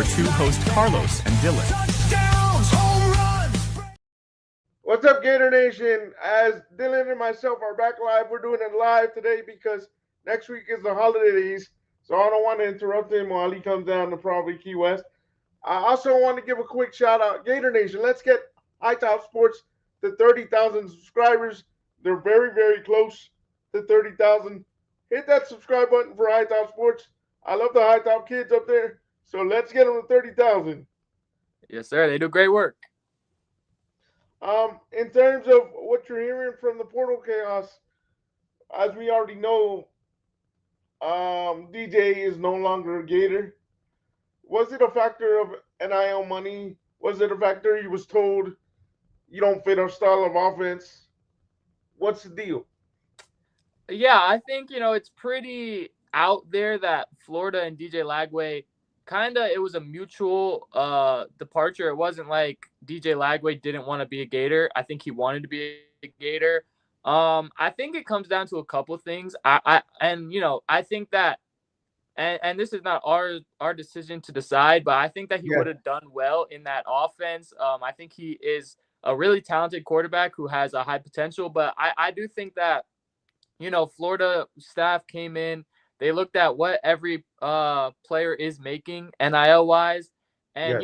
your two hosts, Carlos and Dylan. What's up, Gator Nation? As Dylan and myself are back live, we're doing it live today because next week is the holidays, so I don't want to interrupt him while he comes down to probably Key West. I also want to give a quick shout out, Gator Nation. Let's get High Top Sports to 30,000 subscribers. They're very, very close to 30,000. Hit that subscribe button for High Top Sports. I love the High Top kids up there, so let's get them to 30,000. Yes, sir. They do great work. In terms of what you're hearing from the portal chaos, as we already know, DJ is no longer a Gator. Was it a factor of NIL money? Was it a factor he was told you don't fit our style of offense? What's the deal? Yeah, I think, it's pretty out there that Florida and DJ Lagway it was a mutual departure. It wasn't like DJ Lagway didn't want to be a Gator. I think he wanted to be a Gator. I think it comes down to a couple things. I think that, and this is not our decision to decide, but I think that he would have done well in that offense. I think he is a really talented quarterback who has a high potential, but I do think that, Florida staff came in. They looked at what every player is making NIL wise, and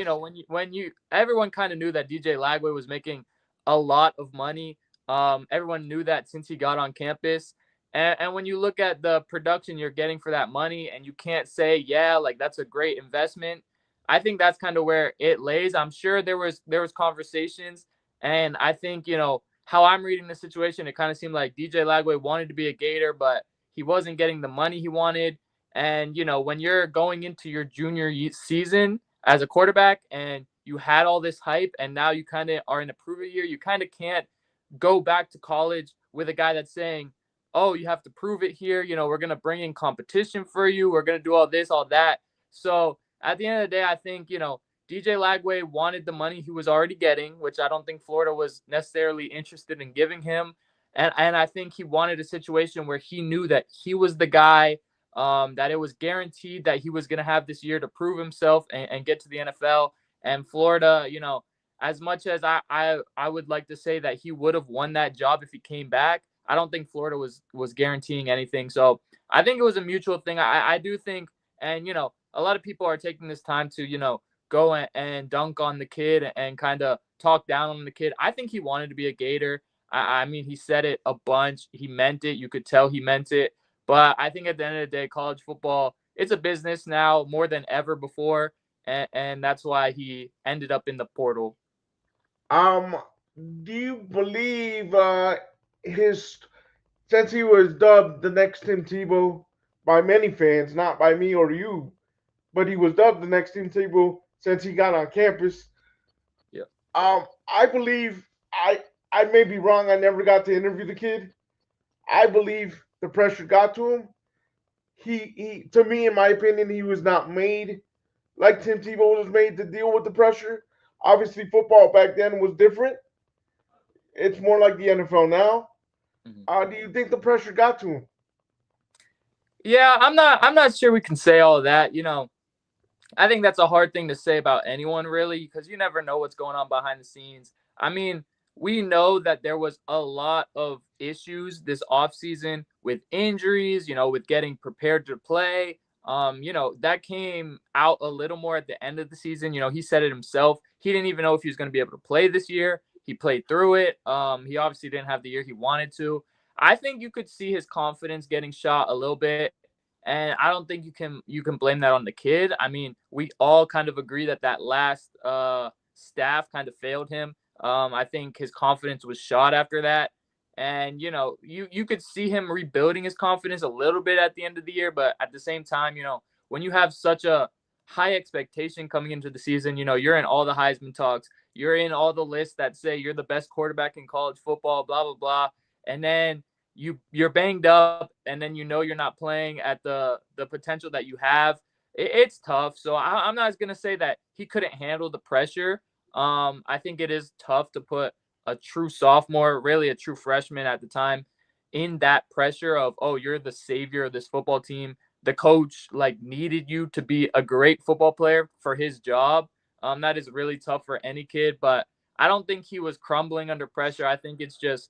everyone kind of knew that DJ Lagway was making a lot of money. Everyone knew that since he got on campus, and when you look at the production you're getting for that money, and you can't say that's a great investment. I think that's kind of where it lays. I'm sure there was conversations, and I think how I'm reading the situation, it kind of seemed like DJ Lagway wanted to be a Gator, but he wasn't getting the money he wanted. And, when you're going into your junior season as a quarterback and you had all this hype and now you kind of are in a prove-it year, you kind of can't go back to college with a guy that's saying, oh, you have to prove it here. We're going to bring in competition for you. We're going to do all this, all that. So at the end of the day, I think, DJ Lagway wanted the money he was already getting, which I don't think Florida was necessarily interested in giving him. And I think he wanted a situation where he knew that he was the guy, that it was guaranteed that he was going to have this year to prove himself and get to the NFL. And Florida, as much as I would like to say that he would have won that job if he came back, I don't think Florida was guaranteeing anything. So I think it was a mutual thing. I do think, and, a lot of people are taking this time to, go and dunk on the kid and kind of talk down on the kid. I think he wanted to be a Gator. I mean, he said it a bunch. He meant it. You could tell he meant it. But I think at the end of the day, college football, it's a business now more than ever before. And that's why he ended up in the portal. Do you believe since he was dubbed the next Tim Tebow by many fans, not by me or you, but he was dubbed the next Tim Tebow since he got on campus. Yeah. I believe I may be wrong. I never got to interview the kid. I believe the pressure got to him. He to me, in my opinion, he was not made like Tim Tebow was made to deal with the pressure. Obviously, football back then was different. It's more like the NFL now. Mm-hmm. Do you think the pressure got to him? Yeah, I'm not sure we can say all of that. I think that's a hard thing to say about anyone, really, because you never know what's going on behind the scenes. I mean, we know that there was a lot of issues this offseason with injuries, with getting prepared to play. That came out a little more at the end of the season. He said it himself. He didn't even know if he was going to be able to play this year. He played through it. He obviously didn't have the year he wanted to. I think you could see his confidence getting shot a little bit. And I don't think you can blame that on the kid. I mean, we all kind of agree that last staff kind of failed him. I think his confidence was shot after that. And, you could see him rebuilding his confidence a little bit at the end of the year. But at the same time, when you have such a high expectation coming into the season, you're in all the Heisman talks. You're in all the lists that say you're the best quarterback in college football, blah, blah, blah. And then you're banged up, and then you're not playing at the potential that you have. It's tough. So I'm not going to say that he couldn't handle the pressure. I think it is tough to put a true sophomore, really a true freshman at the time, in that pressure of, oh, you're the savior of this football team. the coach like needed you to be a great football player for his job. That is really tough for any kid, but I don't think he was crumbling under pressure. I think it's just,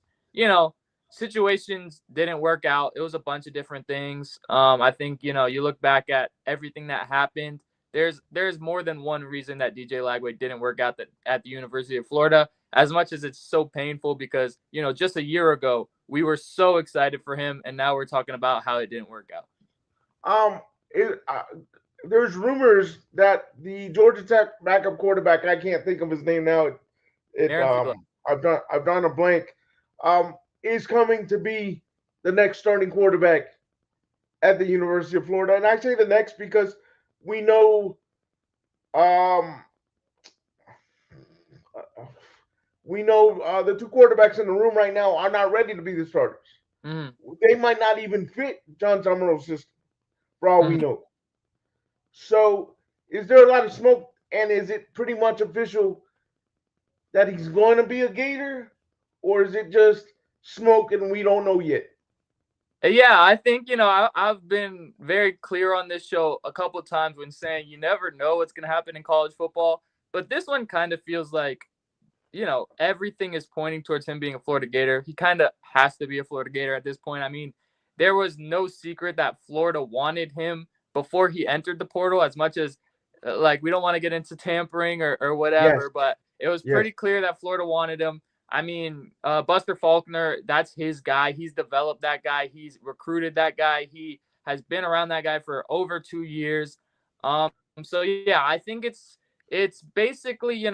situations didn't work out. It was a bunch of different things. I think, you look back at everything that happened. There's more than one reason that DJ Lagway didn't work out at the University of Florida, as much as it's so painful because, just a year ago, we were so excited for him, and now we're talking about how it didn't work out. There's rumors that the Georgia Tech backup quarterback, I can't think of his name now. I've drawn a blank. Is coming to be the next starting quarterback at the University of Florida, and I say the next because we know, the two quarterbacks in the room right now are not ready to be the starters. Mm-hmm. They might not even fit John Summerall's system, for all we know. So, is there a lot of smoke, and is it pretty much official that he's going to be a Gator, or is it just smoke and we don't know yet? Yeah, I think, I've been very clear on this show a couple of times when saying you never know what's going to happen in college football, but this one kind of feels like, everything is pointing towards him being a Florida Gator. He kind of has to be a Florida Gator at this point. I mean, there was no secret that Florida wanted him before he entered the portal, as much as we don't want to get into tampering or whatever, yes. But it was pretty clear that Florida wanted him. I mean, Buster Faulkner, that's his guy. He's developed that guy. He's recruited that guy. He has been around that guy for over 2 years. So yeah, I think it's basically,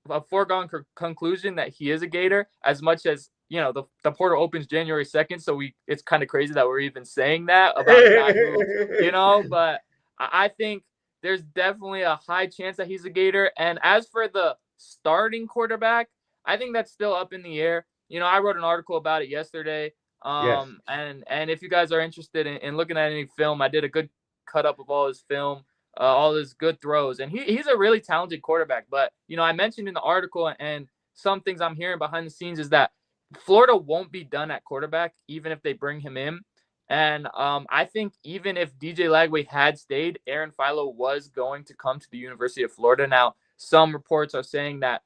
a foregone conclusion that he is a Gator, as much as, the portal opens January 2nd. So it's kind of crazy that we're even saying that about a guy who, but I think there's definitely a high chance that he's a Gator. And as for the starting quarterback, I think that's still up in the air. I wrote an article about it yesterday. And if you guys are interested in looking at any film, I did a good cut up of all his film, all his good throws. And he's a really talented quarterback. But, I mentioned in the article, and some things I'm hearing behind the scenes is that Florida won't be done at quarterback, even if they bring him in. And I think even if DJ Lagway had stayed, Aaron Philo was going to come to the University of Florida. Now, some reports are saying that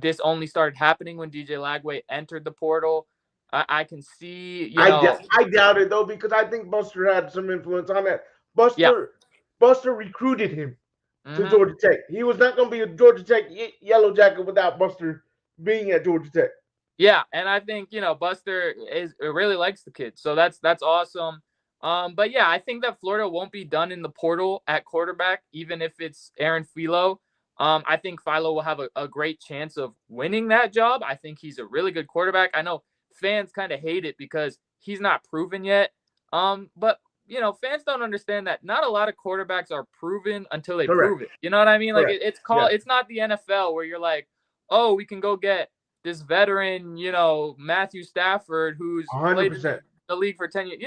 this only started happening when DJ Lagway entered the portal. I can see, I doubt it, though, because I think Buster had some influence on that. Buster recruited him to Georgia Tech. He was not going to be a Georgia Tech Yellow Jacket without Buster being at Georgia Tech. Yeah, and I think, Buster really likes the kid. So that's awesome. But yeah, I think that Florida won't be done in the portal at quarterback, even if it's Aaron Philo. I think Philo will have a great chance of winning that job. I think he's a really good quarterback. I know fans kind of hate it because he's not proven yet. But, fans don't understand that not a lot of quarterbacks are proven until they prove it. You know what I mean? Correct. Like it's not the NFL where you're like, oh, we can go get this veteran, Matthew Stafford, who's 100%. played in the league for 10 years.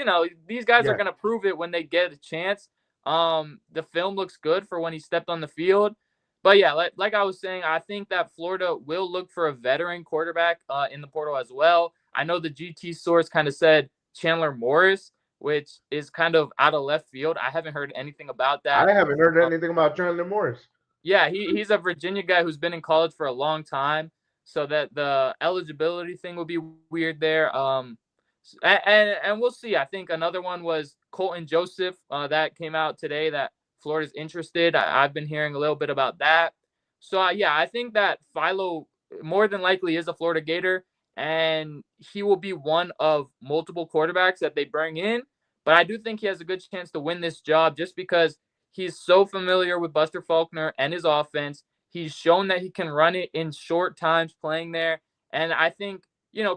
These guys are going to prove it when they get a chance. The film looks good for when he stepped on the field. But yeah, like I was saying, I think that Florida will look for a veteran quarterback in the portal as well. I know the GT source kind of said Chandler Morris, which is kind of out of left field. I haven't heard anything about that. I haven't heard anything about Chandler Morris. Yeah, he's a Virginia guy who's been in college for a long time, so that the eligibility thing will be weird there. And we'll see. I think another one was Colton Joseph that came out today that Florida's interested. I've been hearing a little bit about that. So, yeah, I think that Philo more than likely is a Florida Gator, and he will be one of multiple quarterbacks that they bring in. But I do think he has a good chance to win this job just because he's so familiar with Buster Faulkner and his offense. He's shown that he can run it in short times playing there. And I think,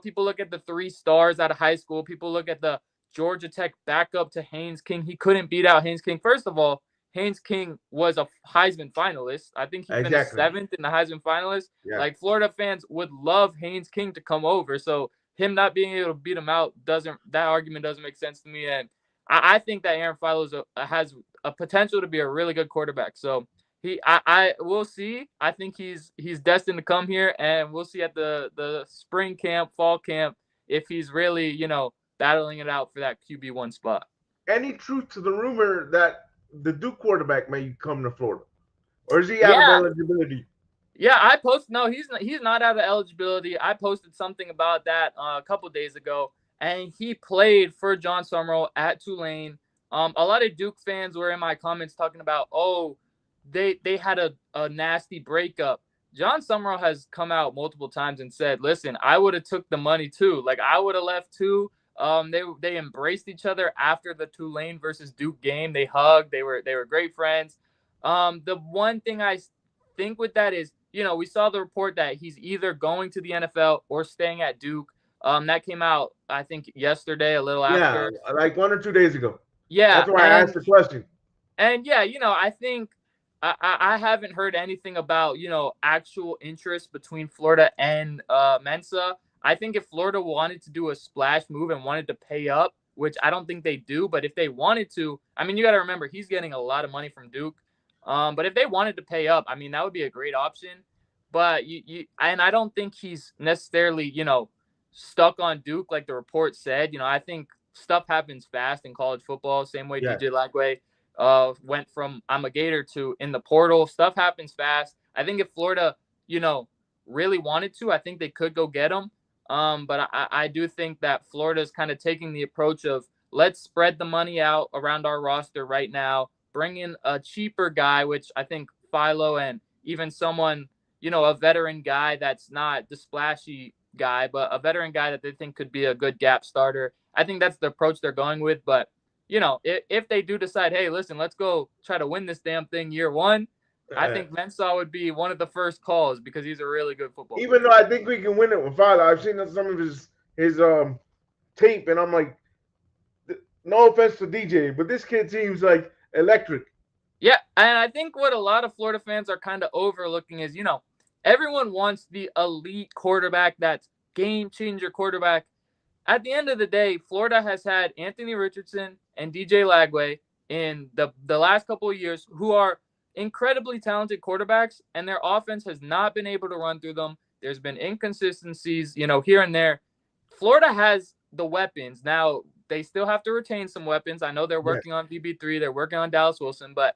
people look at the 3 stars out of high school. People look at the Georgia Tech backup to Haynes King. He couldn't beat out Haynes King. First of all, Haynes King was a Heisman finalist. I think he finished 7th in the Heisman finalist. Yeah. Like, Florida fans would love Haynes King to come over. So him not being able to beat him out that argument doesn't make sense to me. And I think that Aaron Philo has a potential to be a really good quarterback. So we'll see. I think he's destined to come here, and we'll see at the spring camp, fall camp, if he's really, battling it out for that QB1 spot. Any truth to the rumor that the Duke quarterback may come to Florida, or is he out of Yeah, eligibility? yeah. I posted. No, he's not out of eligibility. I posted something about that a couple days ago, and he played for John Summerall at Tulane. A lot of Duke fans were in my comments talking about, oh, they had a nasty breakup. John Summerall has come out multiple times and said, listen, I would have took the money too. Like I would have left too. They embraced each other after the Tulane versus Duke game. They hugged. They were great friends. The one thing I think with that is, we saw the report that he's either going to the NFL or staying at Duke. That came out, I think, yesterday, a little Yeah, after. like 1 or 2 days ago. Yeah, That's why I asked the question. and yeah, I think I haven't heard anything about actual interest between Florida and Mensa. I think if Florida wanted to do a splash move and wanted to pay up, which I don't think they do, but if they wanted to, I mean, you got to remember he's getting a lot of money from Duke. But if they wanted to pay up, I mean, that would be a great option. But and I don't think he's necessarily stuck on Duke like the report said. I think stuff happens fast in college football. Same way Yeah. DJ Lagway went from I'm a Gator to in the portal. Stuff happens fast. I think if Florida, really wanted to, I think they could go get him. But I do think that Florida is kind of taking the approach of let's spread the money out around our roster right now. Bring in a cheaper guy, which I think Philo and even someone, a veteran guy that's not the splashy guy, but a veteran guy that they think could be a good gap starter. I think that's the approach they're going with. But if they do decide, hey, listen, let's go try to win this damn thing year one, I think Mensah would be one of the first calls because he's a really good football Even player. though I think we can win it with Fowler, I've seen some of his tape, and I'm like, no offense to DJ, but this kid seems like electric. Yeah, and I think what a lot of Florida fans are kind of overlooking is, everyone wants the elite quarterback that's game changer quarterback. At the end of the day, Florida has had Anthony Richardson and DJ Lagway in the last couple of years who are incredibly talented quarterbacks, and their offense has not been able to run through them. There's been inconsistencies, here and there. Florida has the weapons. Now, they still have to retain some weapons. I know they're Yeah. working on VB3, they're working on Dallas Wilson, but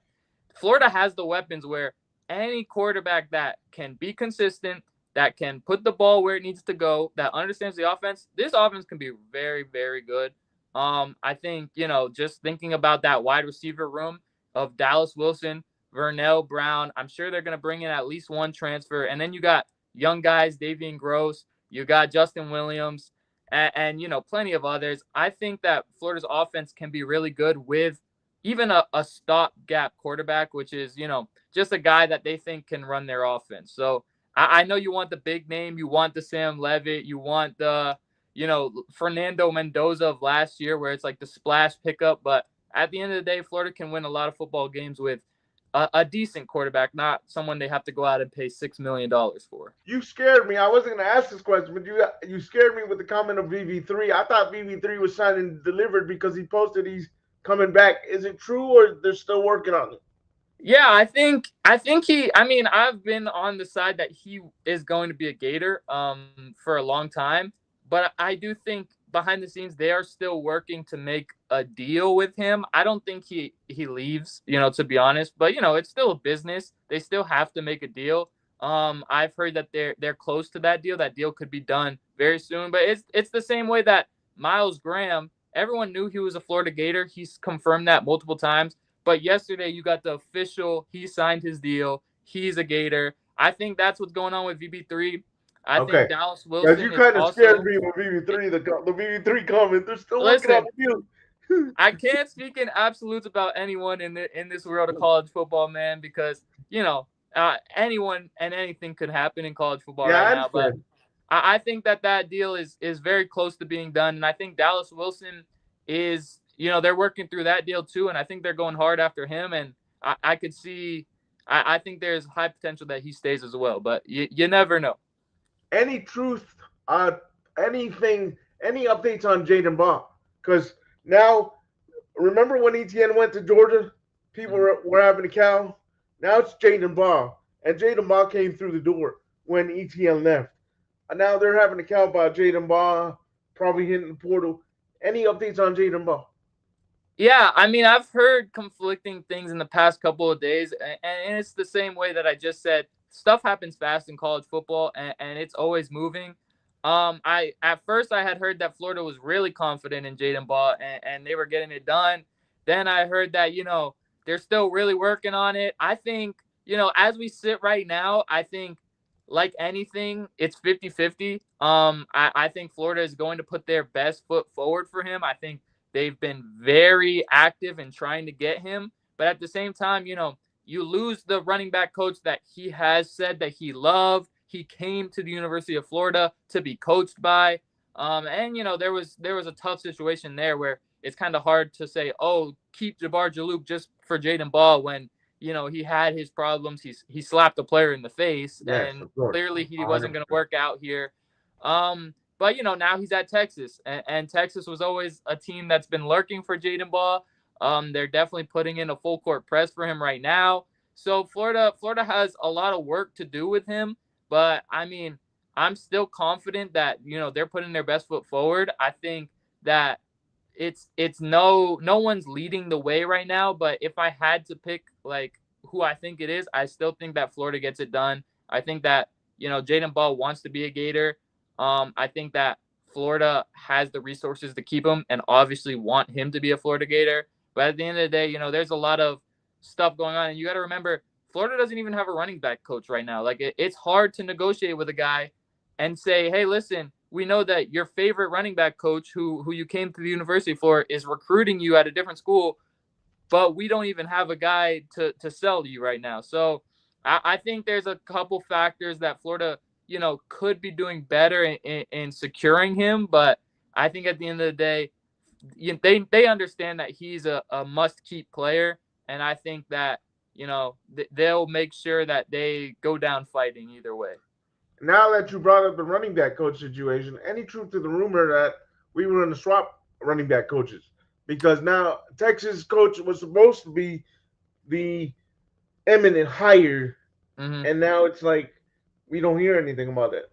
Florida has the weapons where any quarterback that can be consistent, that can put the ball where it needs to go, that understands the offense, this offense can be very, very good. I think, just thinking about that wide receiver room of Dallas Wilson, Vernell Brown, I'm sure they're going to bring in at least one transfer. And then you got young guys, Davian Gross, you got Justin Williams, and plenty of others. I think that Florida's offense can be really good with even a stopgap quarterback, which is, just a guy that they think can run their offense. So I know you want the big name, you want the Sam Levitt, you want the, Fernando Mendoza of last year, where it's like the splash pickup. But at the end of the day, Florida can win a lot of football games with a decent quarterback, not someone they have to go out and pay $6 million for. You scared me. I wasn't going to ask this question, but you scared me with the comment of VV3. I thought VV3 was signed and delivered because he posted he's coming back. Is it true, or they're still working on it? Yeah, I think I've been on the side that he is going to be a Gator for a long time, but I do think behind the scenes they are still working to make a deal with him. I don't think he leaves, to be honest, but it's still a business. They still have to make a deal. I've heard that they're close to that deal. That deal could be done very soon, but it's the same way that Miles Graham, everyone knew he was a Florida Gator. He's confirmed that multiple times. But yesterday, you got the official, he signed his deal. He's a Gator. I think that's what's going on with VB3. I Okay. think Dallas Wilson Because you is kind of also, scared me with VV3, the VV3 comment. They're still working on the deal. I can't speak in absolutes about anyone in this world of college football, man, because, anyone and anything could happen in college football right now. But I think that deal is very close to being done. And I think Dallas Wilson is, they're working through that deal too. And I think they're going hard after him. And I could see, I think there's high potential that he stays as well. But you never know. Any truth on anything, any updates on Jaden Baugh? Because now, remember when ETN went to Georgia? People were having a cow. Now it's Jaden Baugh. And Jaden Baugh came through the door when ETN left. And now they're having a cow about Jaden Baugh, probably hitting the portal. Any updates on Jaden Baugh? Yeah, I mean, I've heard conflicting things in the past couple of days, and it's the same way that I just said. Stuff happens fast in college football, and it's always moving. I at first I had heard that Florida was really confident in Jaden Ball, and they were getting it done. Then I heard that they're still really working on it. I think as we sit right now, I think like anything, it's 50-50. I think Florida is going to put their best foot forward for him. I think they've been very active in trying to get him. But at the same time, you lose the running back coach that he has said that he loved. He came to the University of Florida to be coached by. And there was a tough situation there where it's kind of hard to say, oh, keep Jabbar Jaloop just for Jaden Ball when he had his problems. He slapped a player in the face, Yes, and of course. clearly he 100%. wasn't going to work out here. But now he's at Texas, and Texas was always a team that's been lurking for Jaden Ball. They're definitely putting in a full court press for him right now. So Florida has a lot of work to do with him, but I mean, I'm still confident that they're putting their best foot forward. I think that it's no one's leading the way right now, but if I had to pick like who I think it is, I still think that Florida gets it done. I think that Jaden Ball wants to be a Gator. I think that Florida has the resources to keep him and obviously want him to be a Florida Gator. But at the end of the day, there's a lot of stuff going on. And you got to remember, Florida doesn't even have a running back coach right now. Like, it's hard to negotiate with a guy and say, hey, listen, we know that your favorite running back coach who you came to the university for is recruiting you at a different school, but we don't even have a guy to sell to you right now. So I think there's a couple factors that Florida could be doing better in securing him. But I think at the end of the day, they understand that he's a must-keep player. And I think that, they'll make sure that they go down fighting either way. Now that you brought up the running back coach situation, any truth to the rumor that we were going to swap running back coaches? Because now Texas coach was supposed to be the eminent hire, and now it's like we don't hear anything about it.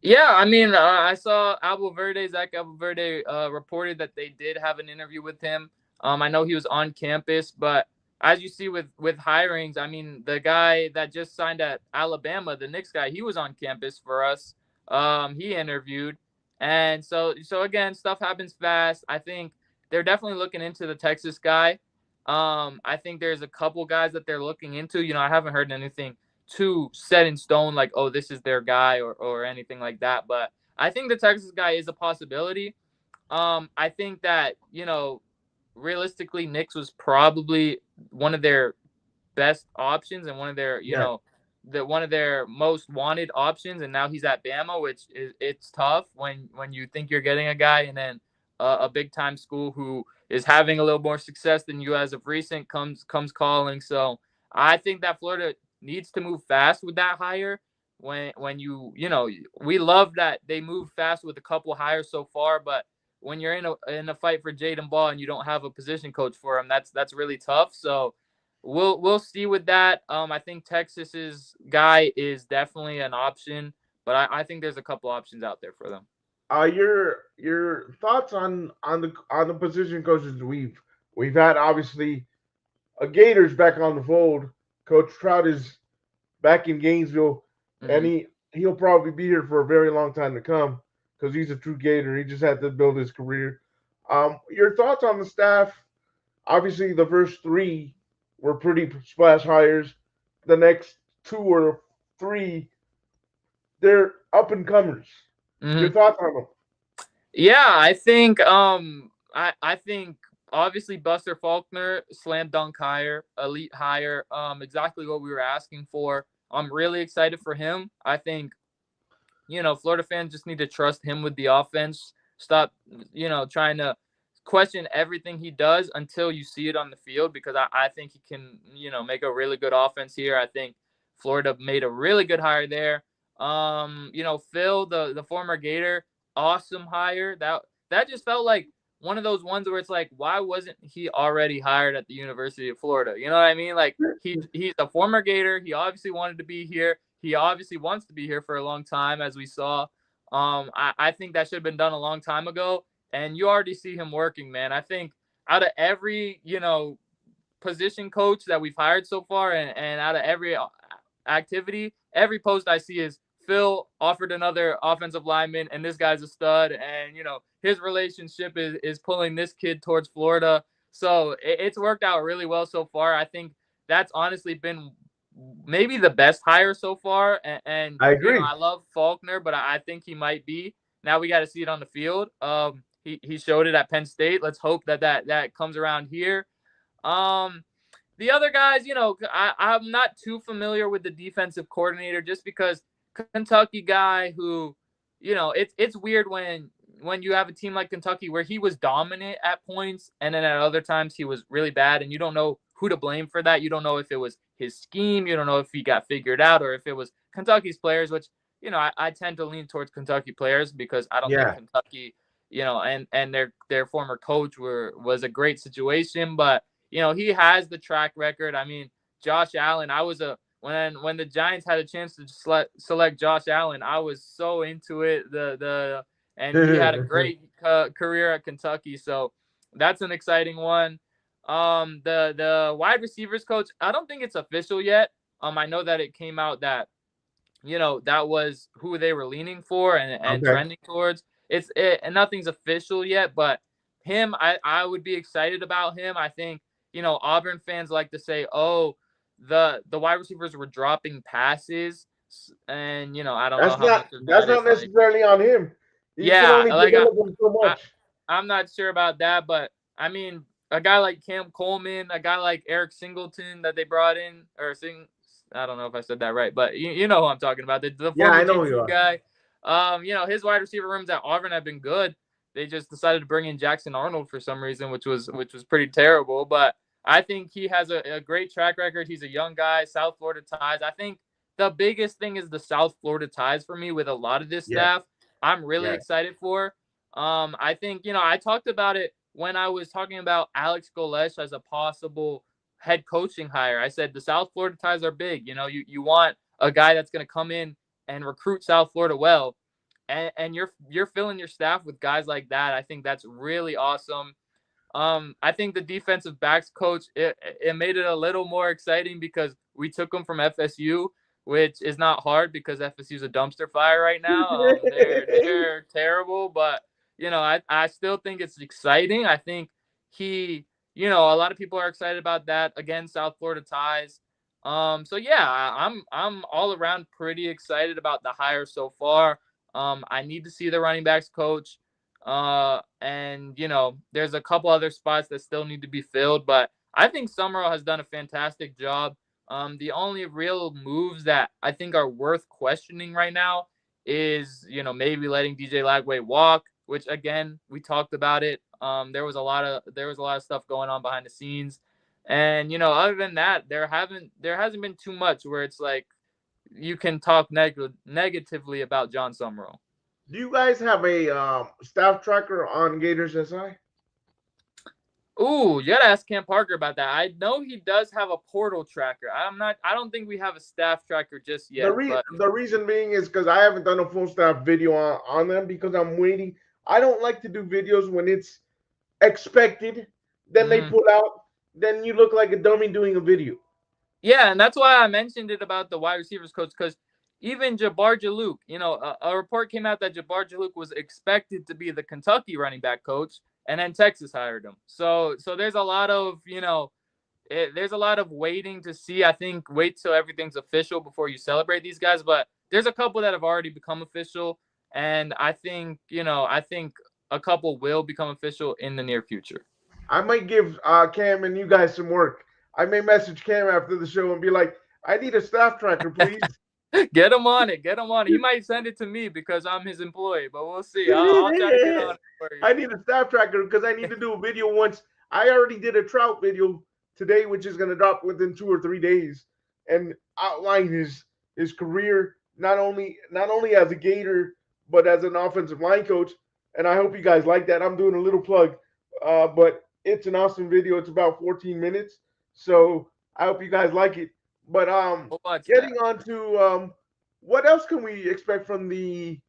Yeah, I mean, I saw Zach Alverde reported that they did have an interview with him. I know he was on campus, but as you see with hirings, I mean, the guy that just signed at Alabama, the Knicks guy, he was on campus for us. He interviewed. And so again, stuff happens fast. I think they're definitely looking into the Texas guy. I think there's a couple guys that they're looking into. I haven't heard anything too set in stone, like, oh, this is their guy or anything like that. But I think the Texas guy is a possibility. I think that, realistically, Knicks was probably one of their best options and one of their, one of their most wanted options. And now he's at Bama, which it's tough when you think you're getting a guy and then a big time school who is having a little more success than you as of recent comes calling. So I think that Florida needs to move fast with that hire. When we love that they move fast with a couple hires so far, but when you're in a fight for Jaden Ball and you don't have a position coach for him, that's really tough. So we'll see with that. I think Texas's guy is definitely an option, but I think there's a couple options out there for them. Your thoughts on the position coaches we've had, obviously a Gators back on the fold. Coach Trout is back in Gainesville, and he'll probably be here for a very long time to come because he's a true Gator. He just had to build his career. Your thoughts on the staff? Obviously, the first three were pretty splash hires. The next 2 or 3, they're up and comers. Your thoughts on them? Yeah, I think I think obviously Buster Faulkner, slam dunk hire, elite hire, exactly what we were asking for. I'm really excited for him. I think, Florida fans just need to trust him with the offense. Stop, trying to question everything he does until you see it on the field, because I think he can, make a really good offense here. I think Florida made a really good hire there. Phil, the former Gator, awesome hire. That just felt like one of those ones where it's like, why wasn't he already hired at the University of Florida? You know what I mean? Like, he's a former Gator. He obviously wanted to be here. He obviously wants to be here for a long time, as we saw. I think that should have been done a long time ago. And you already see him working, man. I think out of every, position coach that we've hired so far, and out of every activity, every post I see is Phil offered another offensive lineman, and this guy's a stud, and his relationship is pulling this kid towards Florida. So it's worked out really well so far. I think that's honestly been maybe the best hire so far. And I agree. I love Faulkner, but I think he might be. Now we got to see it on the field. He showed it at Penn State. Let's hope that comes around here. The other guys, I'm not too familiar with the defensive coordinator just because Kentucky guy who, it's weird when you have a team like Kentucky where he was dominant at points and then at other times he was really bad and you don't know who to blame for that. You don't know if it was his scheme. You don't know if he got figured out or if it was Kentucky's players, which, I tend to lean towards Kentucky players because I don't think Kentucky, and their former coach was a great situation, but he has the track record. I mean, Josh Allen, when the Giants had a chance to select Josh Allen, I was so into it. And he had a great career at Kentucky, so that's an exciting one. The wide receivers coach, I don't think it's official yet. I know that it came out that that was who they were leaning for and trending towards. And nothing's official yet, but him, I would be excited about him. I think Auburn fans like to say, oh, the wide receivers were dropping passes, and I don't know how much of that's not necessarily on him. He can only develop them so much. I'm not sure about that, but I mean, a guy like Cam Coleman, a guy like Eric Singleton that they brought in, I don't know if I said that right, but you know who I'm talking about. The former I know you guy. His wide receiver rooms at Auburn have been good. They just decided to bring in Jackson Arnold for some reason, which was pretty terrible. But I think he has a great track record. He's a young guy, South Florida ties. I think the biggest thing is the South Florida ties for me with a lot of this staff. I'm really excited for. I think, I talked about it when I was talking about Alex Golesh as a possible head coaching hire. I said the South Florida ties are big. You want a guy that's going to come in and recruit South Florida well. And you're filling your staff with guys like that. I think that's really awesome. I think the defensive backs coach, it made it a little more exciting because we took him from FSU, which is not hard because FSU is a dumpster fire right now. They're terrible, but I still think it's exciting. I think a lot of people are excited about that. Again, South Florida ties. So yeah, I'm all around pretty excited about the hire so far. I need to see the running backs coach. And there's a couple other spots that still need to be filled, but I think Summerall has done a fantastic job. The only real moves that I think are worth questioning right now is, maybe letting DJ Lagway walk, which again, we talked about it. There was a lot of stuff going on behind the scenes. And, other than that, there hasn't been too much where it's like you can talk negatively about John Summerall. Do you guys have a staff tracker on Gators SI? Ooh, you gotta ask Cam Parker about that. I know he does have a portal tracker. I don't think we have a staff tracker just yet. The reason being is because I haven't done a full staff video on them because I'm waiting. I don't like to do videos when it's expected. Then they pull out. Then you look like a dummy doing a video. Yeah, and that's why I mentioned it about the wide receivers coach, because even Jabbar Jalouk, a report came out that Jabbar Jalouk was expected to be the Kentucky running back coach, and then Texas hired him. So there's a lot of, there's a lot of waiting to see. I think wait till everything's official before you celebrate these guys, but there's a couple that have already become official, and I think a couple will become official in the near future. I might give Cam and you guys some work. I may message Cam after the show and be like, I need a staff tracker, please. Get him on it. He might send it to me because I'm his employee, but we'll see. I'll try to get on it for you. I need a staff tracker because I need to do a video once. I already did a Trout video today, which is going to drop within 2 or 3 days, and outline his career, not only as a Gator, but as an offensive line coach. And I hope you guys like that. I'm doing a little plug, but it's an awesome video. It's about 14 minutes. So I hope you guys like it. But getting on to what else can we expect from the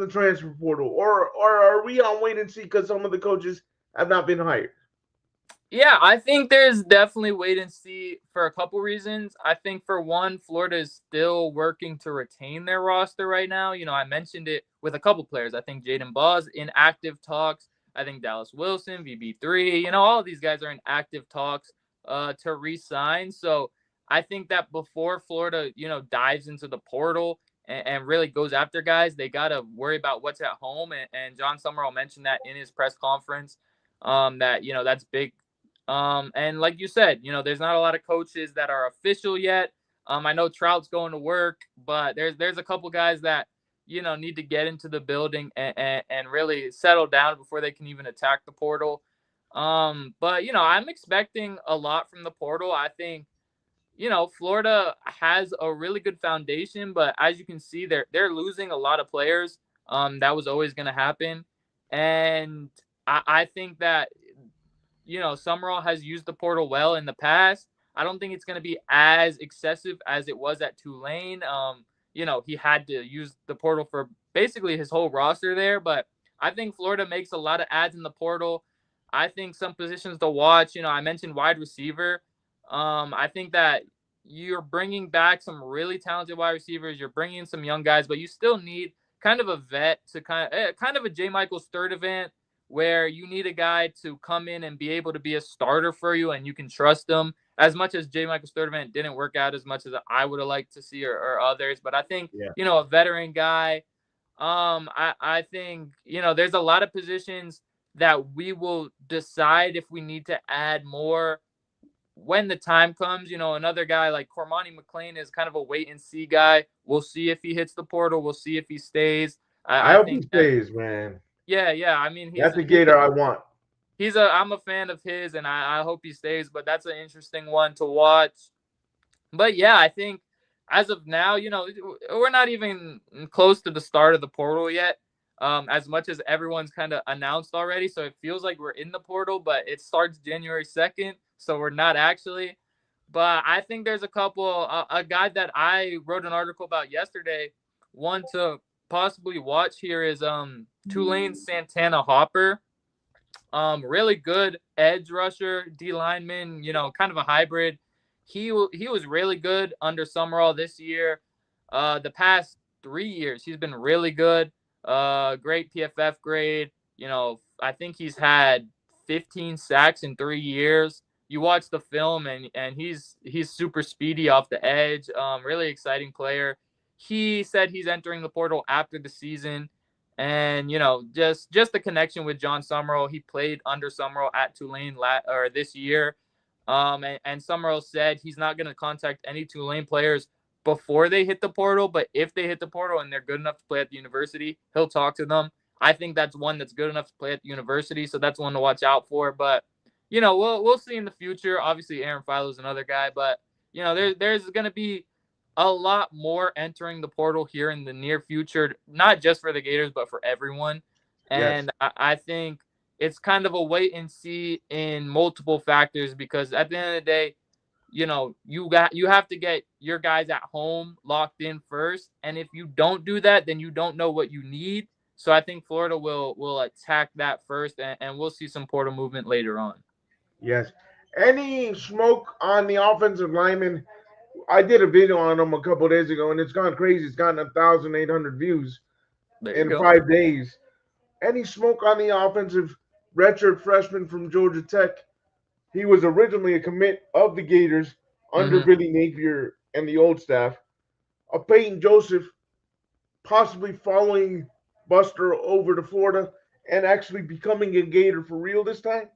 transfer portal, or are we on wait and see because some of the coaches have not been hired? Yeah, I think there's definitely wait and see for a couple reasons. I think for one, Florida is still working to retain their roster right now. I mentioned it with a couple players. I think Jaden Ball's in active talks. I think Dallas Wilson, VB3, all of these guys are in active talks to re-sign. So I think that before Florida, dives into the portal and really goes after guys, they got to worry about what's at home. And John Summerall mentioned that in his press conference, that, that's big. And like you said, there's not a lot of coaches that are official yet. I know Trout's going to work, but there's a couple guys that need to get into the building and really settle down before they can even attack the portal. But I'm expecting a lot from the portal. I think Florida has a really good foundation, but as you can see, they're losing a lot of players. That was always going to happen, and I think that Summerall has used the portal well in the past. I don't think it's going to be as excessive as it was at Tulane. He had to use the portal for basically his whole roster there, but I think Florida makes a lot of adds in the portal. I think some positions to watch, I mentioned wide receiver. I think that you're bringing back some really talented wide receivers. You're bringing in some young guys, but you still need kind of a vet to kind of a J. Michael Sturdivant, where you need a guy to come in and be able to be a starter for you and you can trust him. As much as J. Michael Sturdivant didn't work out as much as I would have liked to see or others, but I think, a veteran guy. I think, there's a lot of positions that we will decide if we need to add more when the time comes. Another guy like Cormani McLean is kind of a wait and see guy. We'll see if he hits the portal. We'll see if he stays. I I hope he think that, stays, man. yeah. I mean, That's the Gator I want. I'm a fan of his, and I hope he stays. But that's an interesting one to watch. But yeah, I think as of now, we're not even close to the start of the portal yet. As much as everyone's kind of announced already, so it feels like we're in the portal, but it starts January 2nd, so we're not actually. But I think there's a couple. A guy that I wrote an article about yesterday, one to possibly watch here is Tulane Santana Hopper. Really good edge rusher, D lineman, kind of a hybrid. He was really good under Summerall this year. The past 3 years, he's been really good. Great PFF grade. I think he's had 15 sacks in 3 years. You watch the film and he's super speedy off the edge. Really exciting player. He said he's entering the portal after the season. And just the connection with John Summerall. He played under Summerall at Tulane this year, and Summerall said he's not going to contact any Tulane players before they hit the portal, but if they hit the portal and they're good enough to play at the university, he'll talk to them. I think that's one that's good enough to play at the university, so that's one to watch out for. But we'll see in the future. Obviously, Aaron Philo is another guy, but there's going to be a lot more entering the portal here in the near future, not just for the Gators, but for everyone. And yes. I think it's kind of a wait and see in multiple factors, because at the end of the day, you have to get your guys at home locked in first. And if you don't do that, then you don't know what you need. So I think Florida will attack that first, and we'll see some portal movement later on. Yes. Any smoke on the offensive lineman? I did a video on him a couple days ago, and it's gone crazy. It's gotten 1,800 views in 5 days. Any smoke on the offensive redshirt freshman from Georgia Tech? He was originally a commit of the Gators under Billy Napier and the old staff. Peyton Joseph possibly following Buster over to Florida and actually becoming a Gator for real this time?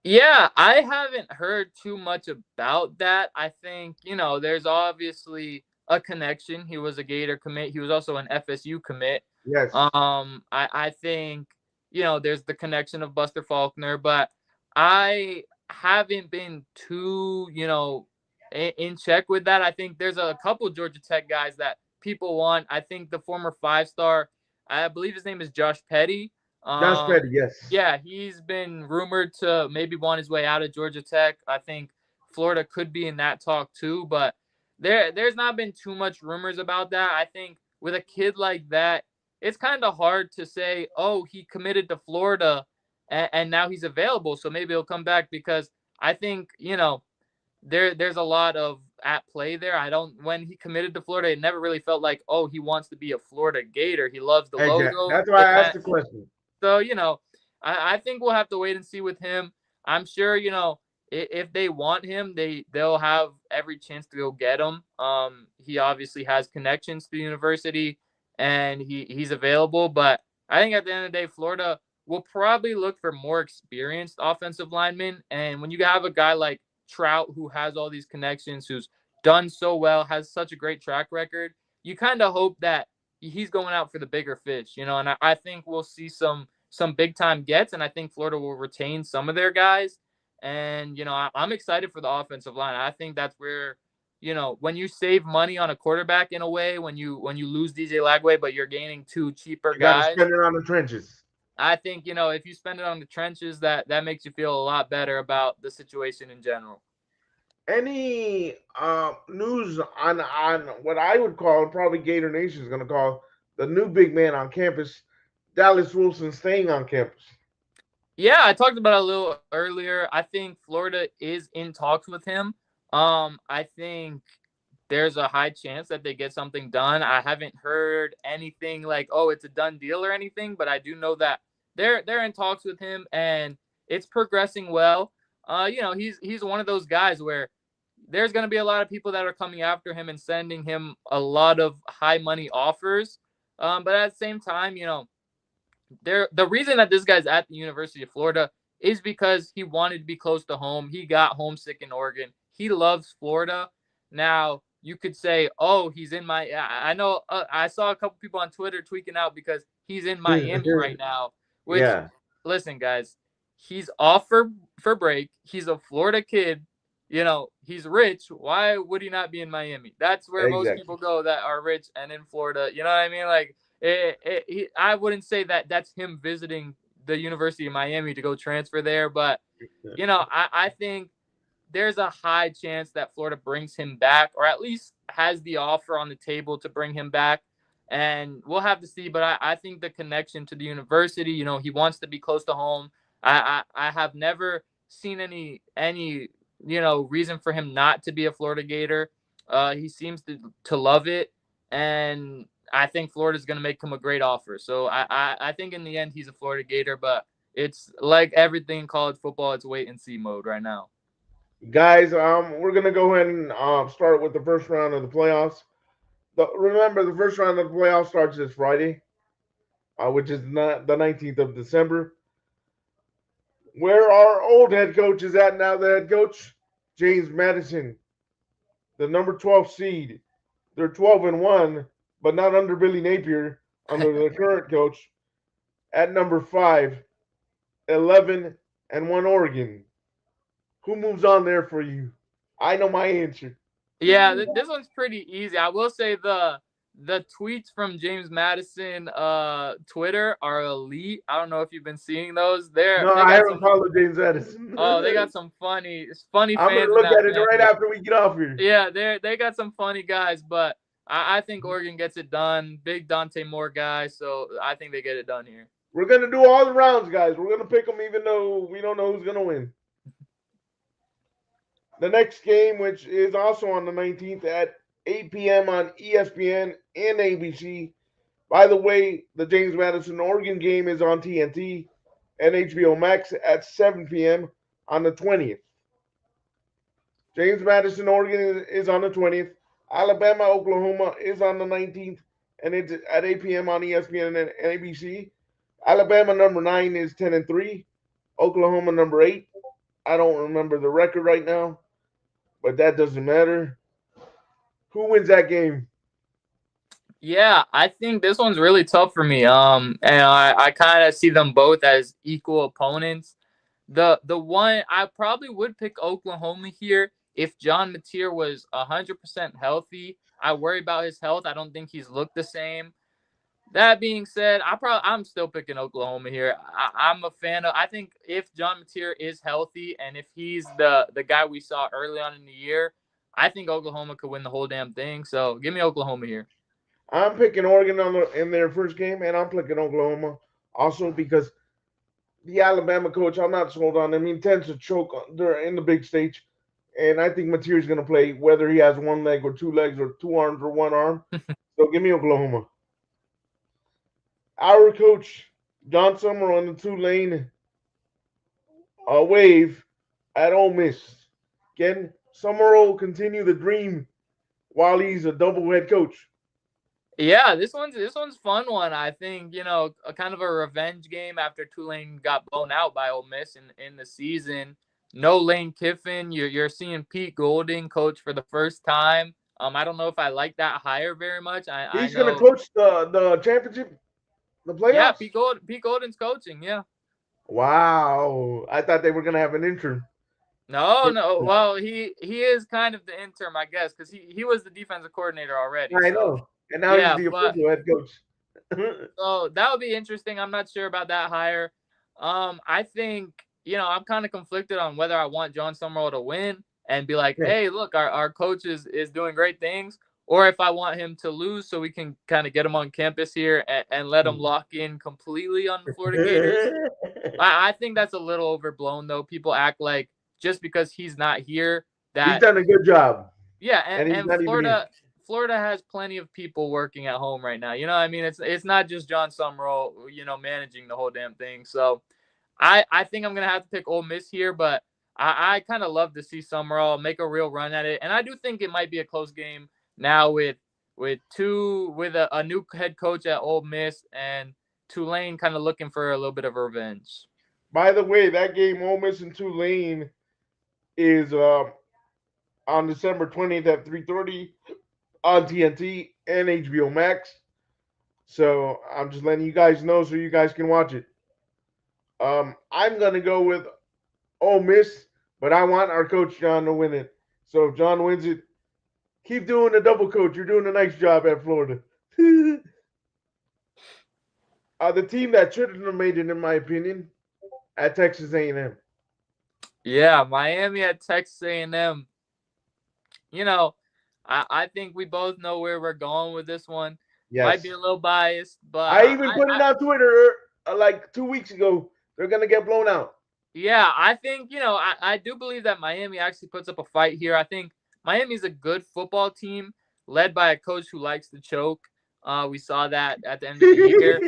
Yeah, I haven't heard too much about that. I think, there's obviously a connection. He was a Gator commit. He was also an FSU commit. Yes. I think, there's the connection of Buster Faulkner, but I haven't been too, in check with that. I think there's a couple Georgia Tech guys that people want. I think the former 5-star, I believe his name is Josh Petty. Josh Petty, yes. Yeah, he's been rumored to maybe want his way out of Georgia Tech. I think Florida could be in that talk too, but there's not been too much rumors about that. I think with a kid like that, it's kind of hard to say, oh, he committed to Florida, and now he's available. So maybe he'll come back because I think, there's a lot of at play there. When he committed to Florida, it never really felt like, oh, he wants to be a Florida Gator. He loves the Exactly. logo. That's why I asked the question. So, I think we'll have to wait and see with him. I'm sure, if they want him, they'll have every chance to go get him. He obviously has connections to the university and he's available. But I think at the end of the day, Florida will probably look for more experienced offensive linemen. And when you have a guy like Trout who has all these connections, who's done so well, has such a great track record, you kind of hope that he's going out for the bigger fish, and I think we'll see some big time gets, and I think Florida will retain some of their guys. And I'm excited for the offensive line. I think that's where, when you save money on a quarterback in a way, when you lose DJ Lagway, but you're gaining two cheaper You gotta guys, spend it on the trenches. I think, if you spend it on the trenches, that makes you feel a lot better about the situation in general. Any news on what I would call, probably Gator Nation is going to call, the new big man on campus, Dallas Wilson, staying on campus? Yeah, I talked about it a little earlier. I think Florida is in talks with him. I think there's a high chance that they get something done. I haven't heard anything like, oh, it's a done deal or anything, but I do know that they're in talks with him and it's progressing well. He's one of those guys where there's going to be a lot of people that are coming after him and sending him a lot of high money offers. But at the same time, the reason that this guy's at the University of Florida is because he wanted to be close to home. He got homesick in Oregon. He loves Florida. Now, you could say, oh, he's in I know I saw a couple people on Twitter tweaking out because he's in Miami right now. Which, listen, guys, he's off for break. He's a Florida kid. He's rich. Why would he not be in Miami? That's where most people go that are rich and in Florida. You know what I mean? Like, I wouldn't say that that's him visiting the University of Miami to go transfer there. But, I think there's a high chance that Florida brings him back, or at least has the offer on the table to bring him back. And we'll have to see. But I think the connection to the university, he wants to be close to home. I have never seen any reason for him not to be a Florida Gator. He seems to love it. And I think Florida's going to make him a great offer. So I think in the end, he's a Florida Gator. But it's like everything in college football, it's wait and see mode right now. Guys, we're going to go ahead and start with the first round of the playoffs. Remember, the first round of the playoffs starts this Friday, which is the 19th of December. Where our old head coach is at now, the head coach, James Madison, the number 12 seed. They're 12-1, but not under Billy Napier, under the current coach. At number 5, 11-1 Oregon. Who moves on there for you? I know my answer. Yeah, this one's pretty easy. I will say the tweets from James Madison Twitter are elite. I don't know if you've been seeing those. I haven't followed James Madison. Oh, they got some funny I'm gonna look at it right after we get off here. Yeah, they got some funny guys, but I think Oregon gets it done. Big Dante Moore guy, so I think they get it done here. We're gonna do all the rounds, guys. We're gonna pick them even though we don't know who's gonna win. The next game, which is also on the 19th at 8 p.m. on ESPN and ABC. By the way, the James Madison Oregon game is on TNT and HBO Max at 7 p.m. on the 20th. James Madison Oregon is on the 20th. Alabama Oklahoma is on the 19th, and it's at 8 p.m. on ESPN and ABC. Alabama number 9 is 10-3. Oklahoma number 8. I don't remember the record right now, but that doesn't matter. Who wins that game? Yeah, I think this one's really tough for me. And I kind of see them both as equal opponents. The one I probably would pick Oklahoma here if John Mateer was 100% healthy. I worry about his health. I don't think he's looked the same. That being said, I'm still picking Oklahoma here. I'm a fan of. I think if John Mateer is healthy and if he's the guy we saw early on in the year, I think Oklahoma could win the whole damn thing. So give me Oklahoma here. I'm picking Oregon in their first game, and I'm picking Oklahoma also because the Alabama coach, I'm not sold on him. He tends to choke in the big stage. And I think Material's going to play whether he has one leg or two legs or two arms or one arm. So give me Oklahoma. Our coach, John Summer on the Tulane wave at Ole Miss. Can Summer will continue the dream while he's a double head coach? Yeah, this one's fun one. I think, a kind of a revenge game after Tulane got blown out by Ole Miss in the season. No Lane Kiffin. You're seeing Pete Golding coach for the first time. I don't know if I like that hire very much. I He's going to know. coach the championship, the Yeah, playoffs? Pete Golding's coaching. Yeah. Wow. I thought they were going to have an intern. No, no. Well, he is kind of the interim, I guess, because he was the defensive coordinator already. I So know. And now he's yeah, the but official head coach. so that would be interesting. I'm not sure about that hire. I think, I'm kind of conflicted on whether I want John Summerall to win and be like, Yeah. hey, look, our coach is doing great things, or if I want him to lose so we can kind of get him on campus here and let him lock in completely on the Florida Gators. I think that's a little overblown, though. People act like just because he's not here He's that done a good job. yeah, And he's and not even here. Florida has plenty of people working at home right now. You know what I mean? It's not just John Summerall, managing the whole damn thing. So I think I'm gonna have to pick Ole Miss here, but I kind of love to see Summerall make a real run at it, and I do think it might be a close game now with a new head coach at Ole Miss and Tulane kind of looking for a little bit of revenge. By the way, that game, Ole Miss and Tulane, is on December 20th at 3:30 on TNT and HBO Max. So I'm just letting you guys know so you guys can watch it. I'm gonna go with Ole Miss, but I want our coach John to win it. So if John wins it, keep doing the double coach. You're doing a nice job at Florida. The team that shouldn't have made it, in my opinion, at Texas A&M. Yeah, Miami at Texas A&M. I think we both know where we're going with this one. Yes. Might be a little biased, but I even put it on Twitter like 2 weeks ago. They're gonna get blown out. Yeah, I think, I do believe that Miami actually puts up a fight here. I think Miami's a good football team led by a coach who likes to choke. We saw that at the end of the year.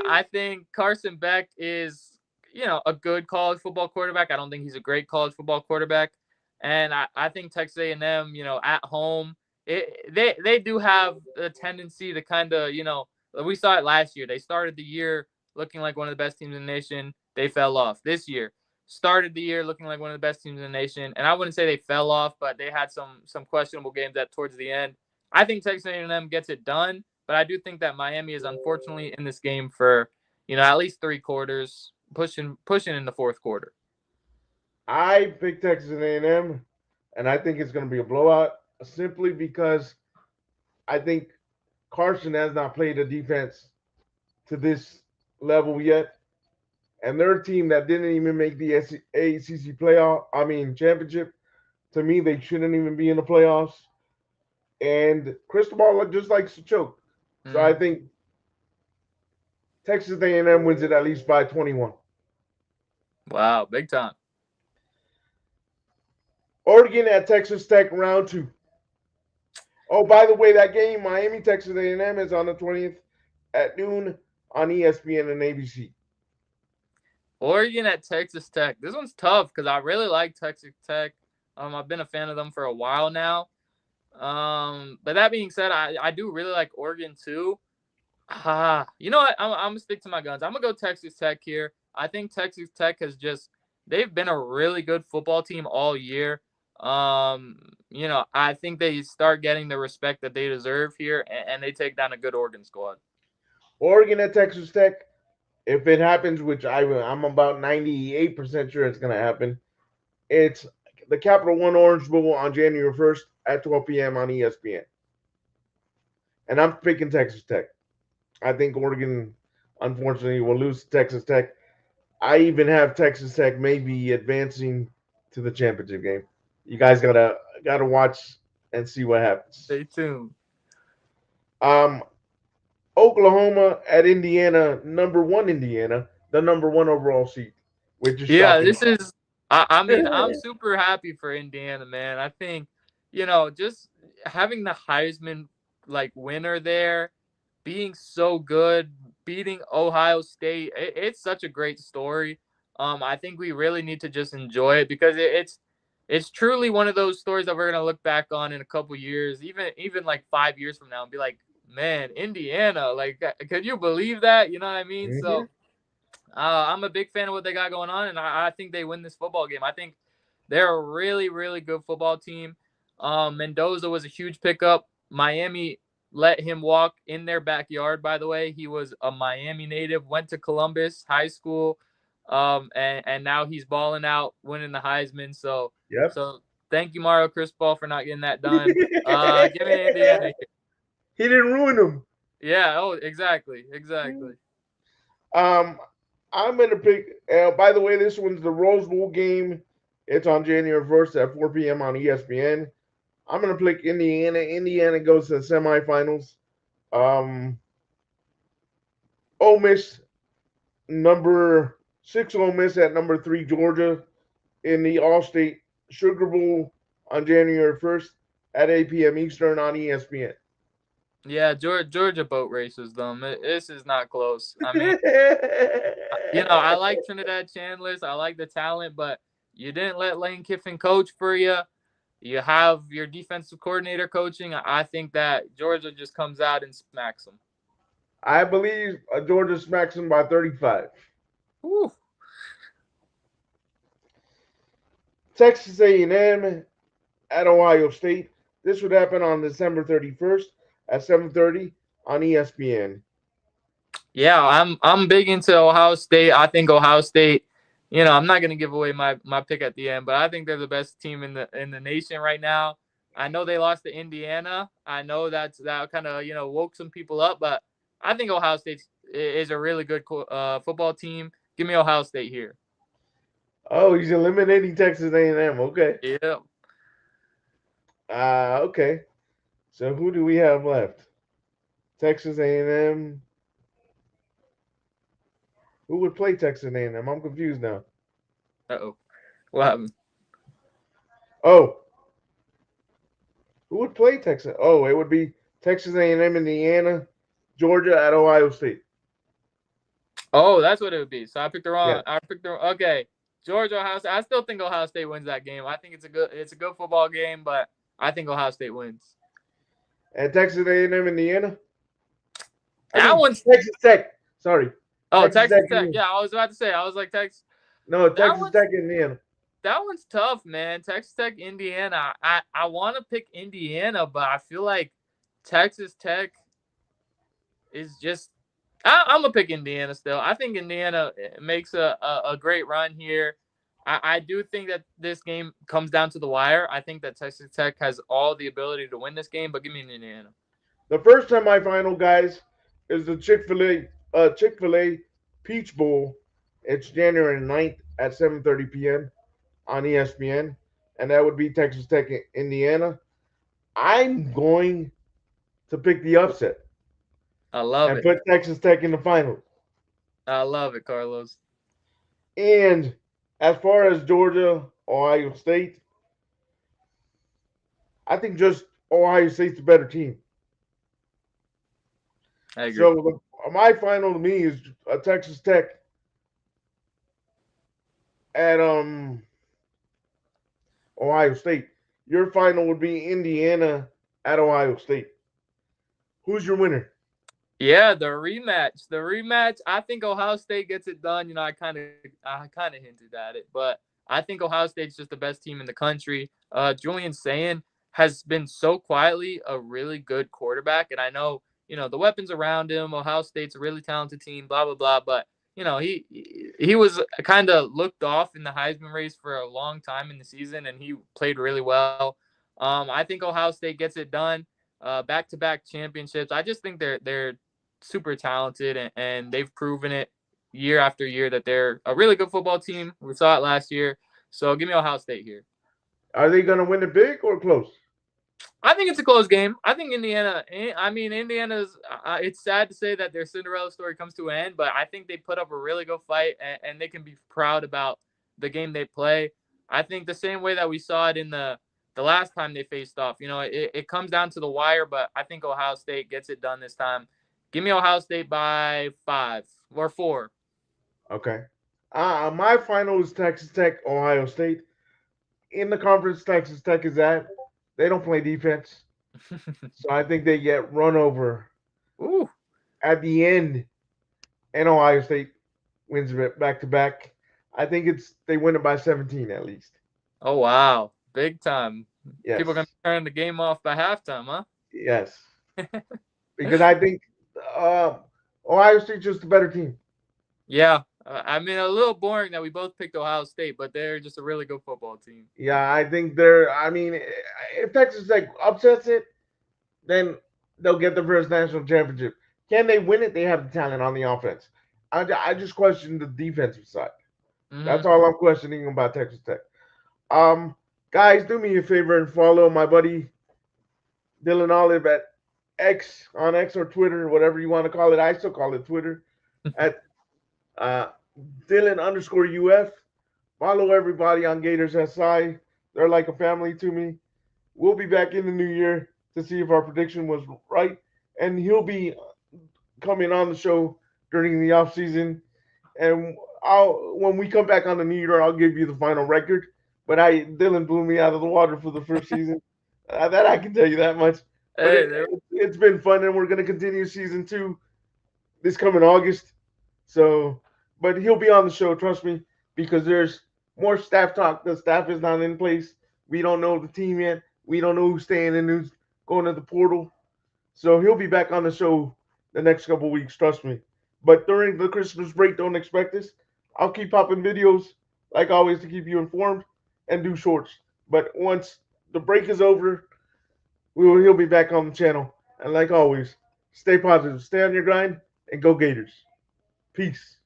I think Carson Beck is, a good college football quarterback. I don't think he's a great college football quarterback. And I think Texas A&M, at home, they do have a tendency to kind of, we saw it last year. They started the year looking like one of the best teams in the nation. They fell off. This year, started the year looking like one of the best teams in the nation. And I wouldn't say they fell off, but they had some questionable games towards the end. I think Texas A&M gets it done, but I do think that Miami is unfortunately in this game for, at least 3 quarters, pushing in the fourth quarter. I picked Texas A&M, and I think it's going to be a blowout simply because I think Carson has not played a defense to this level yet. And they're a team that didn't even make the ACC championship. To me, they shouldn't even be in the playoffs. And Cristobal just likes to choke. So I think Texas A&M wins it at least by 21. Wow, big time. Oregon at Texas Tech round 2. Oh, by the way, that game, Miami, Texas A&M, is on the 20th at noon on ESPN and ABC. Oregon at Texas Tech. This one's tough because I really like Texas Tech. I've been a fan of them for a while now. But that being said, I do really like Oregon too. You know what? I'm going to stick to my guns. I'm going to go Texas Tech here. I think Texas Tech they've been a really good football team all year. I think they start getting the respect that they deserve here, and they take down a good Oregon squad. Oregon at Texas Tech, if it happens, which I'm about 98% sure it's going to happen, it's the Capital One Orange Bowl on January 1st at 12 p.m. on ESPN. And I'm picking Texas Tech. I think Oregon, unfortunately, will lose to Texas Tech. I even have Texas Tech maybe advancing to the championship game. You guys gotta watch and see what happens. Stay tuned. Oklahoma at Indiana, number 1 Indiana, the number 1 overall seed, which is Yeah, shocking. this is. I mean, I'm super happy for Indiana, man. I think, just having the Heisman like winner there, being so good, beating Ohio State, it's such a great story. I think we really need to just enjoy it because it's truly one of those stories that we're gonna look back on in a couple years, even like 5 years from now, and be like, man, Indiana, like, could you believe that? You know what I mean? Hmm. So. I'm a big fan of what they got going on, and I think they win this football game. I think they're a really, really good football team. Mendoza was a huge pickup. Miami let him walk in their backyard, by the way. He was a Miami native, went to Columbus High School, and now he's balling out, winning the Heisman. So, Yep. so thank you, Mario Cristobal, for not getting that done. Give me Indiana. He didn't ruin them. Yeah, oh, exactly. Um, I'm gonna pick. By the way, this one's the Rose Bowl game. It's on January 1st at 4 p.m. on ESPN. I'm gonna pick Indiana. Indiana goes to the semifinals. Um, Ole Miss number 6. Ole Miss at number 3 Georgia in the All-State Sugar Bowl on January 1st at 8 p.m. Eastern on ESPN. Yeah, Georgia boat races them. This is not close. I mean, I like Trinidad Chandless. I like the talent, but you didn't let Lane Kiffin coach for you. You have your defensive coordinator coaching. I think that Georgia just comes out and smacks them. I believe Georgia smacks them by 35. Whew. Texas A&M at Ohio State. This would happen on December 31st at 7:30 on ESPN. Yeah, I'm big into Ohio State. I think Ohio State. I'm not gonna give away my pick at the end, but I think they're the best team in the nation right now. I know they lost to Indiana. I know that kind of woke some people up, but I think Ohio State is a really good football team. Give me Ohio State here. Oh, he's eliminating Texas A&M. Okay. Yeah. Okay. So who do we have left? Texas A&M. Who would play Texas A&M? I'm confused now. Uh-oh. What happened? Oh, who would play Texas? Oh, it would be Texas A&M, Indiana, Georgia at Ohio State. Oh, that's what it would be. So I picked the Yeah. wrong. Okay. Georgia, Ohio State. I still think Ohio State wins that game. I think it's a good football game, but I think Ohio State wins. And Texas A&M, Indiana. One's Texas Tech. Sorry. Oh, Texas Tech. Yeah, I was about to say. I was like Texas. No, Texas Tech, Indiana. That one's tough, man. Texas Tech, Indiana. I want to pick Indiana, but I feel like Texas Tech is just. I'm gonna pick Indiana still. I think Indiana makes a great run here. I do think that this game comes down to the wire. I think that Texas Tech has all the ability to win this game, but give me Indiana. The first semifinal, guys, is the Chick-fil-A Peach Bowl. It's January 9th at 7:30 p.m. on ESPN, and that would be Texas Tech, Indiana. I'm going to pick the upset. I love it. Put Texas Tech in the final. I love it, Carlos. And as far as Georgia, Ohio State, I think just Ohio State's the better team. I agree. So my final to me is Texas Tech at Ohio State. Your final would be Indiana at Ohio State. Who's your winner? Yeah, the rematch. The rematch. I think Ohio State gets it done. I kind of hinted at it, but I think Ohio State's just the best team in the country. Julian Sayin has been so quietly a really good quarterback, and I know the weapons around him. Ohio State's a really talented team. Blah blah blah. But he was kind of looked off in the Heisman race for a long time in the season, and he played really well. I think Ohio State gets it done. Back-to-back championships. I just think they're super talented, and they've proven it year after year that they're a really good football team. We saw it last year. So give me Ohio State here. Are they going to win it big or close? I think it's a close game. I think Indiana's. It's sad to say that their Cinderella story comes to an end, but I think they put up a really good fight, and they can be proud about the game they play. I think the same way that we saw it in the last time they faced off. It comes down to the wire, but I think Ohio State gets it done this time. Give me Ohio State by 5 or 4. Okay. My final is Texas Tech, Ohio State. In the conference Texas Tech is at, they don't play defense. So I think they get run over Ooh. at the end, and Ohio State wins it back to back. I think they win it by 17 at least. Oh, wow. Big time. Yes. People are going to turn the game off by halftime, huh? Yes. Because I think Ohio State's just a better team. Yeah. A little boring that we both picked Ohio State, but they're just a really good football team. Yeah, I think if Texas Tech upsets it, then they'll get the first national championship. Can they win it? They have the talent on the offense. I just question the defensive side. Mm-hmm. That's all I'm questioning about Texas Tech. Guys, do me a favor and follow my buddy Dylan Olive at X or Twitter, whatever you want to call it. I still call it Twitter at Dylan_UF. Follow everybody on Gators SI. They're like a family to me. We'll be back in the new year to see if our prediction was right. And he'll be coming on the show during the off season. And when we come back on the new year, I'll give you the final record. But Dylan blew me out of the water for the first season. That I can tell you that much. Hey, it's been fun, and we're going to continue season 2 this coming August. So, but he'll be on the show, trust me, because there's more staff talk. The staff is not in place. We don't know the team yet. We don't know who's staying and who's going to the portal. So he'll be back on the show the next couple of weeks, trust me. But during the Christmas break, don't expect this. I'll keep popping videos, like always, to keep you informed and do shorts. But once the break is over, he'll be back on the channel. And like always, stay positive, stay on your grind, and go Gators. Peace.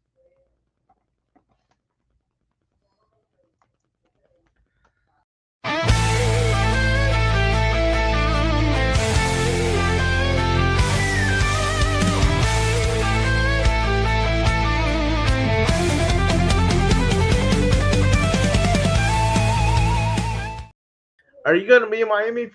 Are you going to be in Miami for